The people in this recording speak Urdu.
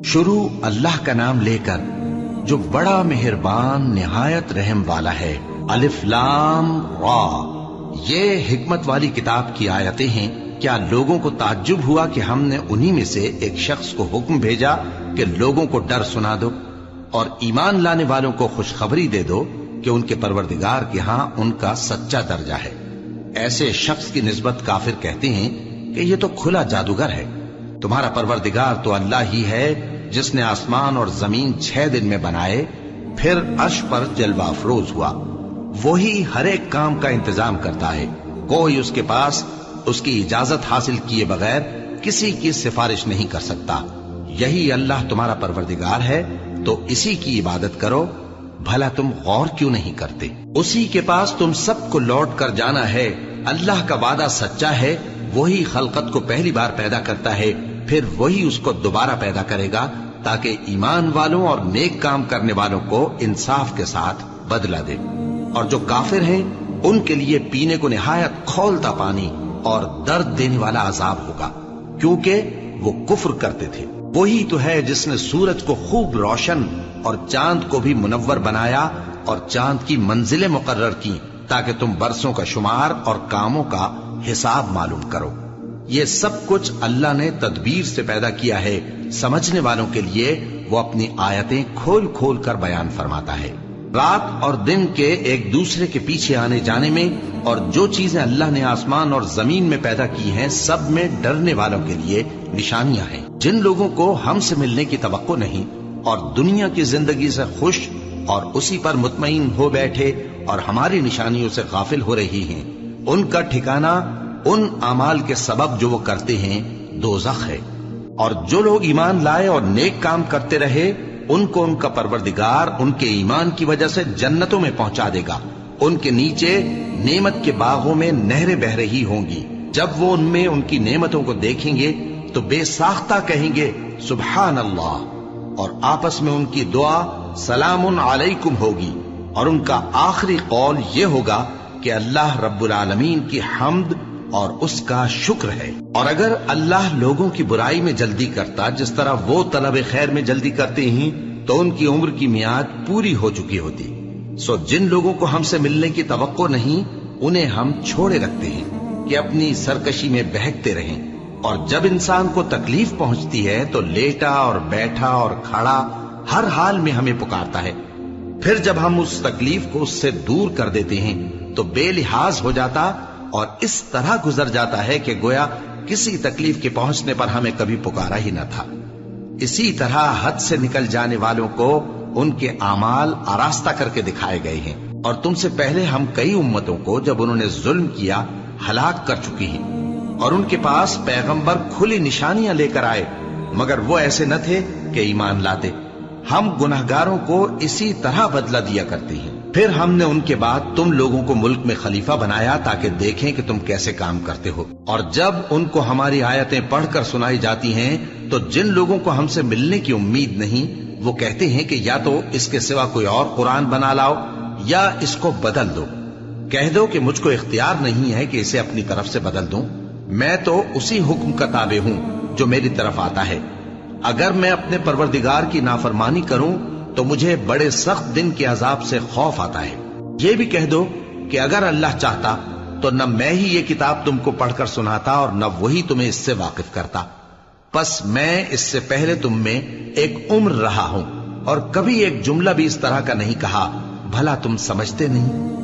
شروع اللہ کا نام لے کر جو بڑا مہربان نہایت رحم والا ہے۔ الف لام را، یہ حکمت والی کتاب کی آیتیں ہیں۔ کیا لوگوں کو تعجب ہوا کہ ہم نے انہی میں سے ایک شخص کو حکم بھیجا کہ لوگوں کو ڈر سنا دو اور ایمان لانے والوں کو خوشخبری دے دو کہ ان کے پروردگار کے ہاں ان کا سچا درجہ ہے۔ ایسے شخص کی نسبت کافر کہتے ہیں کہ یہ تو کھلا جادوگر ہے۔ تمہارا پروردگار تو اللہ ہی ہے جس نے آسمان اور زمین 6 دن میں بنائے، پھر عرش پر جلوہ افروز ہوا۔ وہی ہر ایک کام کا انتظام کرتا ہے، کوئی اس کے پاس اس کی اجازت حاصل کیے بغیر کسی کی سفارش نہیں کر سکتا۔ یہی اللہ تمہارا پروردگار ہے تو اسی کی عبادت کرو، بھلا تم غور کیوں نہیں کرتے؟ اسی کے پاس تم سب کو لوٹ کر جانا ہے۔ اللہ کا وعدہ سچا ہے، وہی خلقت کو پہلی بار پیدا کرتا ہے، پھر وہی اس کو دوبارہ پیدا کرے گا تاکہ ایمان والوں اور نیک کام کرنے والوں کو انصاف کے ساتھ بدلہ دے۔ اور جو کافر ہیں ان کے لیے پینے کو نہایت کھولتا پانی اور درد دینے والا عذاب ہوگا، کیونکہ وہ کفر کرتے تھے۔ وہی تو ہے جس نے سورج کو خوب روشن اور چاند کو بھی منور بنایا اور چاند کی منزلیں مقرر کی تاکہ تم برسوں کا شمار اور کاموں کا حساب معلوم کرو۔ یہ سب کچھ اللہ نے تدبیر سے پیدا کیا ہے، سمجھنے والوں کے لیے وہ اپنی آیتیں کھول کھول کر بیان فرماتا ہے۔ رات اور دن کے ایک دوسرے کے پیچھے آنے جانے میں اور جو چیزیں اللہ نے آسمان اور زمین میں پیدا کی ہیں سب میں ڈرنے والوں کے لیے نشانیاں ہیں۔ جن لوگوں کو ہم سے ملنے کی توقع نہیں اور دنیا کی زندگی سے خوش اور اسی پر مطمئن ہو بیٹھے اور ہماری نشانیوں سے غافل ہو رہی ہیں، ان کا ٹھکانہ ان اعمال کے سبب جو وہ کرتے ہیں دوزخ ہے۔ اور جو لوگ ایمان لائے اور نیک کام کرتے رہے ان کو ان کا پروردگار ان کے ایمان کی وجہ سے جنتوں میں پہنچا دے گا، ان کے نیچے نعمت کے باغوں میں نہریں بہ رہی ہوں گی۔ جب وہ ان میں ان کی نعمتوں کو دیکھیں گے تو بے ساختہ کہیں گے سبحان اللہ، اور آپس میں ان کی دعا سلام علیکم ہوگی، اور ان کا آخری قول یہ ہوگا کہ اللہ رب العالمین کی حمد اور اس کا شکر ہے۔ اور اگر اللہ لوگوں کی برائی میں جلدی کرتا جس طرح وہ طلب خیر میں جلدی کرتے ہیں تو ان کی عمر کی میعاد پوری ہو چکی ہوتی۔ سو جن لوگوں کو ہم سے ملنے کی توقع نہیں انہیں ہم چھوڑے رکھتے ہیں کہ اپنی سرکشی میں بہکتے رہیں، اور جب انسان کو تکلیف پہنچتی ہے تو لیٹا اور بیٹھا اور کھڑا ہر حال میں ہمیں پکارتا ہے۔ پھر جب ہم اس تکلیف کو اس سے دور کر دیتے ہیں تو بے لحاظ ہو جاتا اور اس طرح گزر جاتا ہے کہ گویا کسی تکلیف کے پہنچنے پر ہمیں کبھی پکارا ہی نہ تھا۔ اسی طرح حد سے نکل جانے والوں کو ان کے اعمال آراستہ کر کے دکھائے گئے ہیں، اور تم سے پہلے ہم کئی امتوں کو جب انہوں نے ظلم کیا ہلاک کر چکی ہیں، اور ان کے پاس پیغمبر کھلی نشانیاں لے کر آئے مگر وہ ایسے نہ تھے کہ ایمان لاتے۔ ہم گناہگاروں کو اسی طرح بدلہ دیا کرتے ہیں۔ پھر ہم نے ان کے بعد تم لوگوں کو ملک میں خلیفہ بنایا تاکہ دیکھیں کہ تم کیسے کام کرتے ہو، اور جب ان کو ہماری آیتیں پڑھ کر سنائی جاتی ہیں تو جن لوگوں کو ہم سے ملنے کی امید نہیں وہ کہتے ہیں کہ یا تو اس کے سوا کوئی اور قرآن بنا لاؤ یا اس کو بدل دو۔ کہہ دو کہ مجھ کو اختیار نہیں ہے کہ اسے اپنی طرف سے بدل دوں، میں تو اسی حکم کا تابع ہوں جو میری طرف آتا ہے۔ اگر میں اپنے پروردگار کی نافرمانی کروں تو مجھے بڑے سخت دن کے عذاب سے خوف آتا ہے۔ یہ بھی کہہ دو کہ اگر اللہ چاہتا تو نہ میں ہی یہ کتاب تم کو پڑھ کر سناتا اور نہ وہی تمہیں اس سے واقف کرتا، پس میں اس سے پہلے تم میں ایک عمر رہا ہوں اور کبھی ایک جملہ بھی اس طرح کا نہیں کہا، بھلا تم سمجھتے نہیں؟